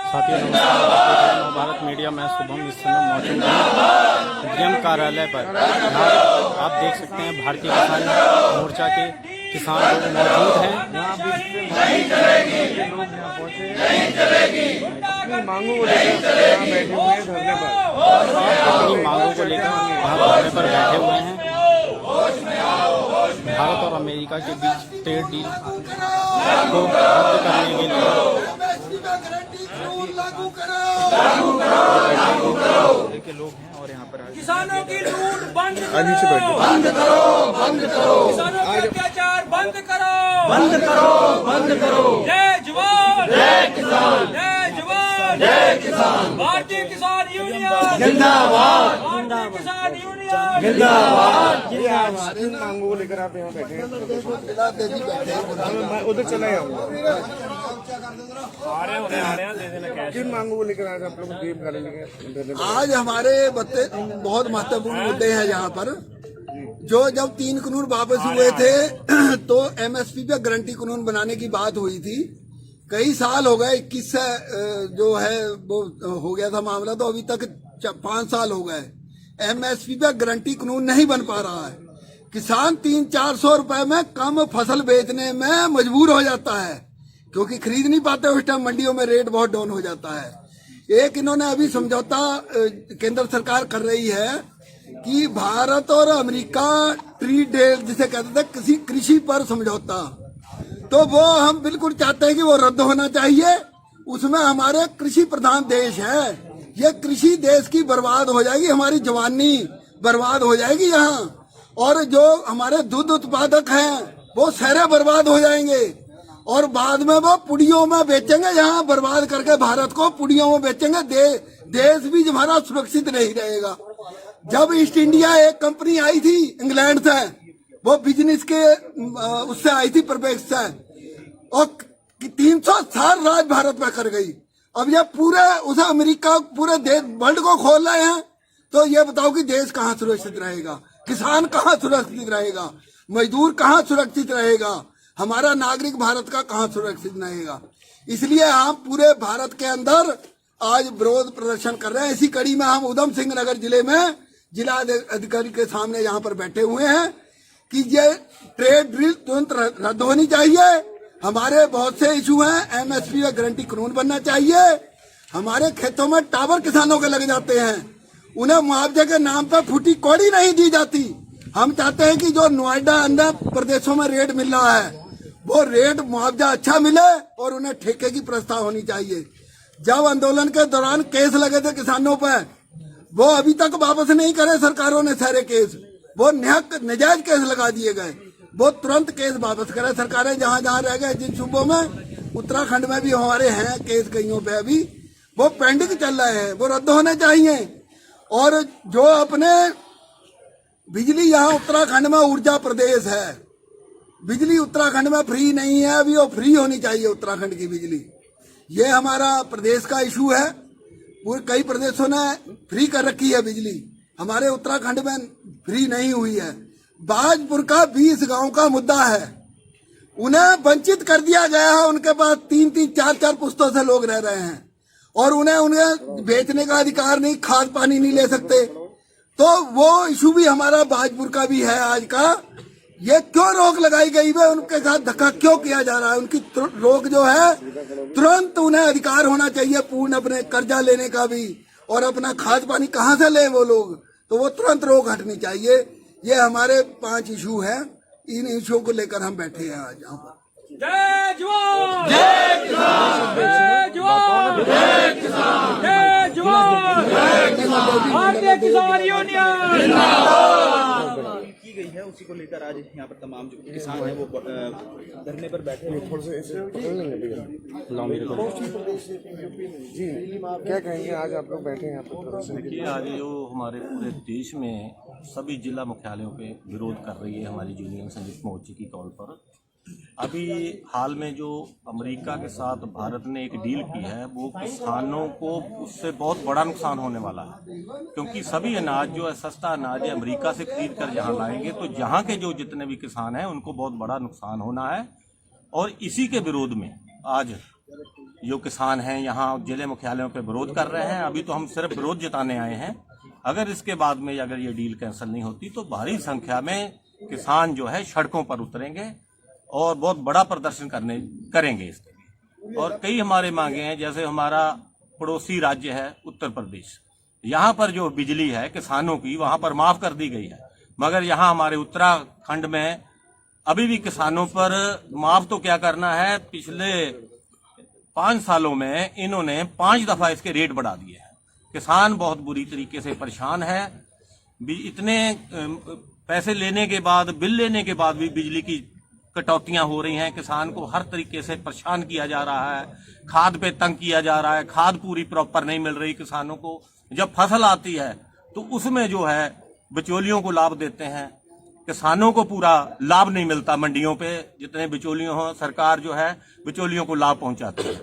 साथियों नमस्कार। भारत मीडिया में शुभम इस समय मौजूद है डीएम कार्यालय पर। आप देख सकते हैं भारतीय किसान मोर्चा के किसान लोग मौजूद हैं। अपनी मांगों को लेकर यहाँ बैठे हुए हैं धरने पर। अपनी मांगों को लेकर यहाँ धरने पर बैठे हुए हैं। भारत और अमेरिका के बीच ट्रेड डील को रद्द करने के लिए के लोग हैं और यहाँ पर किसानों की लूट बंद करो, बंद करो, बंद करो, किसानों के अत्याचार बंद करो, बंद करो, बंद करो। जय जवान, जय किसान, जय जवान, जय किसान। भारतीय किसान यूनियन जिंदाबाद, भारतीय किसान यूनियन जिंदाबाद। ये आज किन मांगों को लेकर आप यहाँ बैठे हैं? मैं उधर चला जाऊँगा। किन मांगों को लेकर आज आप लोग डीएम कार्यालय? आज हमारे बहुत महत्वपूर्ण मुद्दे हैं यहाँ पर। जब 3 कानून वापस हुए थे तो एमएसपी पे गारंटी कानून बनाने की बात हुई थी। कई साल हो गए, 21 से जो है वो हो गया था मामला, तो अभी तक 5 साल हो गए। एमएसपी पे गारंटी कानून नहीं बन पा रहा है। किसान 300-400 रुपए में कम फसल बेचने में मजबूर हो जाता है, क्योंकि खरीद नहीं पाते। उस टाइम मंडियों में रेट बहुत डाउन हो जाता है। एक इन्होंने अभी समझौता केंद्र सरकार कर रही है कि भारत और अमेरिका ट्रेड डील जिसे कहते थे किसी कृषि पर समझौता, तो वो हम बिल्कुल चाहते हैं कि वो रद्द होना चाहिए। उसमें हमारे कृषि प्रधान देश है, ये कृषि देश की बर्बाद हो जाएगी, हमारी जवानी बर्बाद हो जाएगी यहाँ। और जो हमारे दूध उत्पादक हैं वो सारे बर्बाद हो जाएंगे और बाद में वो पुड़ियों में बेचेंगे, यहाँ बर्बाद करके भारत को पुड़ियों में बेचेंगे। देश भी हमारा सुरक्षित नहीं रहेगा। जब ईस्ट इंडिया एक कंपनी आई थी इंग्लैंड से, वो बिजनेस के उससे आई थी प्रवेश से, और 300 साल राज भारत में कर गई। अब ये पूरे उसे अमेरिका पूरे देश वर्ल्ड को खोल रहे हैं, तो ये बताओ कि देश कहाँ सुरक्षित रहेगा, किसान कहाँ सुरक्षित रहेगा, मजदूर कहाँ सुरक्षित रहेगा, हमारा नागरिक भारत का कहाँ सुरक्षित रहेगा। इसलिए हम पूरे भारत के अंदर आज विरोध प्रदर्शन कर रहे हैं। इसी कड़ी में हम उधम सिंह नगर जिले में जिला अधिकारी के सामने यहाँ पर बैठे हुए हैं कि ये ट्रेड डील तुरंत रद्द होनी चाहिए। हमारे बहुत से इशू हैं, एमएसपी का गारंटी कानून बनना चाहिए। हमारे खेतों में टावर किसानों के लग जाते हैं, उन्हें मुआवजे के नाम पर फूटी कौड़ी नहीं दी जाती। हम चाहते हैं कि जो नोएडा अन्य प्रदेशों में रेट मिल रहा है वो रेट मुआवजा अच्छा मिले और उन्हें ठेके की प्रस्ताव होनी चाहिए। जब आंदोलन के दौरान केस लगे थे किसानों पर, वो अभी तक वापस नहीं करे सरकारों ने सारे केस, वो नजायज केस लगा दिए गए। वो तुरंत केस वापस करे सरकारें, जहां जहां रह गए जिन सूबों में। उत्तराखंड में भी हमारे हैं केस कईयों पे, अभी वो पेंडिंग चल रहे हैं, वो रद्द होने चाहिए। और जो अपने बिजली यहाँ उत्तराखंड में ऊर्जा प्रदेश है, बिजली उत्तराखंड में फ्री नहीं है, अभी वो फ्री होनी चाहिए उत्तराखंड की बिजली। ये हमारा प्रदेश का इशू है। पूरे कई प्रदेशों ने फ्री कर रखी है बिजली, हमारे उत्तराखंड में फ्री नहीं हुई है। बाजपुर का 20 गांव का मुद्दा है, उन्हें वंचित कर दिया गया है। उनके पास 3-3, 4-4 पुश्तों से लोग रह रहे हैं और उन्हें बेचने का अधिकार नहीं, खाद पानी नहीं ले सकते। तो वो इशू भी हमारा बाजपुर का भी है आज का। ये क्यों रोक लगाई गई है, उनके साथ धक्का क्यों किया जा रहा है? उनकी रोक जो है तुरंत उन्हें अधिकार होना चाहिए पूर्ण अपने कर्जा लेने का भी, और अपना खाद पानी कहाँ से ले वो लोग, तो वो तुरंत रोक हटनी चाहिए। ये हमारे 5 इशू हैं, इन इशू को लेकर हम बैठे हैं आज यहाँ पर। जय जवान, जय किसान, जय जवान, जय किसान, जय जवान, जय किसान। भारतीय किसान यूनियन जिंदाबाद की गई है, उसी को लेकर आज यहाँ पर तमाम जो किसान हैं वो धरने पर बैठे हैं। जी क्या कहेंगे, आज आप लोग बैठे हैं यहाँ पर? देखिए, आज जो हमारे पूरे देश में सभी जिला मुख्यालयों पे विरोध कर रही है हमारी यूनियन संयुक्त मोर्चे की कॉल पर। अभी हाल में जो अमेरिका के साथ भारत ने एक डील की है, वो किसानों को उससे बहुत बड़ा नुकसान होने वाला है, क्योंकि सभी अनाज जो है सस्ता अनाज है अमेरिका से खरीद कर यहाँ लाएंगे, तो यहाँ के जो जितने भी किसान हैं उनको बहुत बड़ा नुकसान होना है। और इसी के विरोध में आज जो किसान हैं यहाँ जिले मुख्यालयों पे विरोध कर रहे हैं। अभी तो हम सिर्फ विरोध जताने आए हैं। अगर इसके बाद में अगर ये डील कैंसिल नहीं होती तो भारी संख्या में किसान जो है सड़कों पर उतरेंगे और बहुत बड़ा प्रदर्शन करेंगे इसके लिए। और कई हमारे मांगे हैं, जैसे हमारा पड़ोसी राज्य है उत्तर प्रदेश, यहाँ पर जो बिजली है किसानों की वहाँ पर माफ कर दी गई है, मगर यहाँ हमारे उत्तराखंड में अभी भी किसानों पर माफ तो क्या करना है, पिछले 5 सालों में इन्होंने 5 दफा इसके रेट बढ़ा दिए हैं। किसान बहुत बुरी तरीके से परेशान है। इतने पैसे लेने के बाद, बिल लेने के बाद भी बिजली की कटौतियां हो रही हैं। किसान को हर तरीके से परेशान किया जा रहा है, खाद पे तंग किया जा रहा है, खाद पूरी प्रॉपर नहीं मिल रही किसानों को। जब फसल आती है तो उसमें जो है बिचौलियों को लाभ देते हैं, किसानों को पूरा लाभ नहीं मिलता। मंडियों पे जितने बिचौलियों हो, सरकार जो है बिचौलियों को लाभ पहुंचाती है।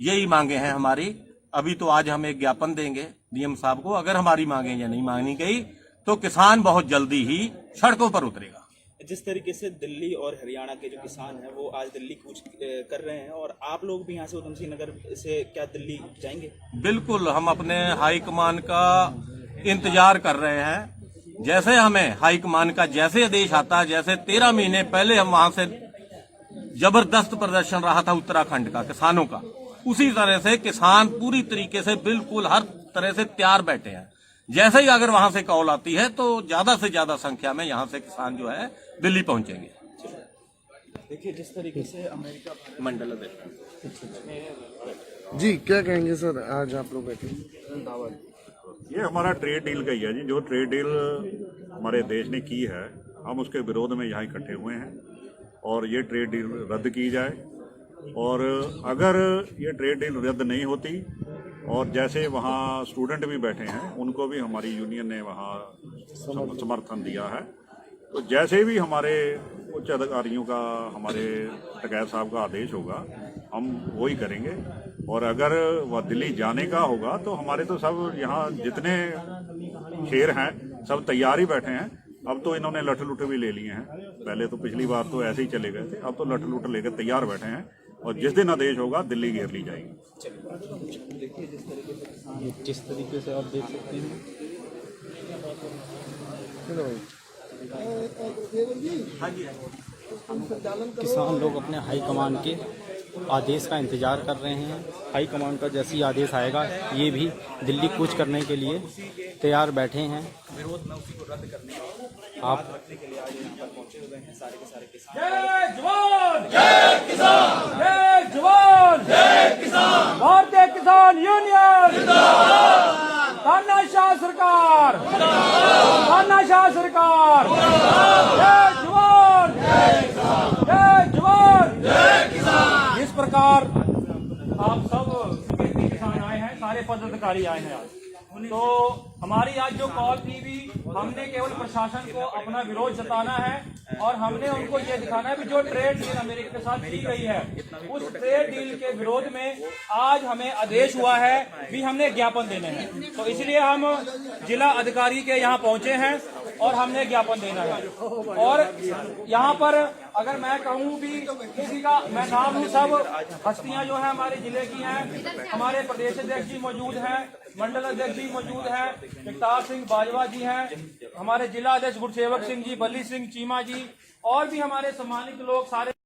यही मांगे हैं हमारी। अभी तो आज हम एक ज्ञापन देंगे डीएम साहब को। अगर हमारी मांगे या नहीं मांगी गई तो किसान बहुत जल्दी ही सड़कों पर उतरेगा। जिस तरीके से दिल्ली और हरियाणा के जो किसान हैं वो आज दिल्ली कूच कर रहे हैं, और आप लोग भी यहाँ से उधम सिंह नगर से क्या दिल्ली जाएंगे? बिल्कुल, हम अपने हाईकमान का इंतजार कर रहे हैं। जैसे हमें हाईकमान का जैसे आदेश आता, जैसे 13 महीने पहले हम वहां से जबरदस्त प्रदर्शन रहा था उत्तराखंड का किसानों का, उसी तरह से किसान पूरी तरीके से बिल्कुल हर तरह से तैयार बैठे हैं। जैसे ही अगर वहां से कॉल आती है तो ज्यादा से ज्यादा संख्या में यहाँ से किसान जो है दिल्ली पहुंचेंगे। देखिए जिस तरीके से अमेरिका मंडल जी क्या कहेंगे सर, आज आप लोग बैठे? ये हमारा ट्रेड डील का ही है जी। जो ट्रेड डील हमारे देश ने की है, हम उसके विरोध में यहाँ इकट्ठे हुए हैं और ये ट्रेड डील रद्द की जाए। और अगर ये ट्रेड डील रद्द नहीं होती, और जैसे वहाँ स्टूडेंट भी बैठे हैं उनको भी हमारी यूनियन ने वहाँ समर्थन दिया है, तो जैसे भी हमारे उच्च अधिकारियों का, हमारे टकैत साहब का आदेश होगा हम वही करेंगे। और अगर वह दिल्ली जाने का होगा तो हमारे तो सब यहाँ जितने शेर हैं सब तैयार ही बैठे हैं। अब तो इन्होंने लठ लुठ भी ले लिए हैं, पहले तो पिछली बार तो ऐसे ही चले गए थे, अब तो लठ लुठ लेकर तैयार बैठे हैं और जिस दिन आदेश होगा दिल्ली घेर ली जाएगी। जिस तरीके से आप देख सकते हैं किसान लोग अपने हाईकमान के आदेश का इंतजार कर रहे हैं। हाईकमान का जैसे ही आदेश आएगा ये भी दिल्ली कूच करने के लिए तैयार बैठे हैं। विरोध में उसी को रद्द करने आप के लिए आज यहाँ पर पहुंचे हुए हैं सारे के सारे किसान। जय जवान जय किसान, जय जवान जय किसान। भारतीय किसान यूनियन जिंदाबाद। तानाशाह सरकार जिंदाबाद, तानाशाह सरकार जिंदाबाद। जय जवान जय किसान, जय जवान जय किसान। इस प्रकार आप सब किसान आए हैं, सारे पदाधिकारी आए हैं आज। तो हमारी आज जो कॉल थी भी, हमने केवल प्रशासन को अपना विरोध जताना है और हमने उनको ये दिखाना है कि जो ट्रेड डील अमेरिका के साथ की गई है उस ट्रेड डील के विरोध में आज हमें आदेश हुआ है भी हमने ज्ञापन देने हैं। तो इसलिए हम जिला अधिकारी के यहाँ पहुंचे हैं और हमने ज्ञापन देना है। और यहाँ पर अगर मैं कहूँ भी किसी का मैं नाम हूँ, सब हस्तियां जो है हमारे जिले की हैं। हमारे प्रदेश अध्यक्ष जी मौजूद हैं, मंडल अध्यक्ष जी मौजूद हैं, जगतार सिंह बाजवा जी हैं, हमारे जिला अध्यक्ष गुरसेवक सिंह जी, बल्ली सिंह चीमा जी, और भी हमारे सम्मानित लोग सारे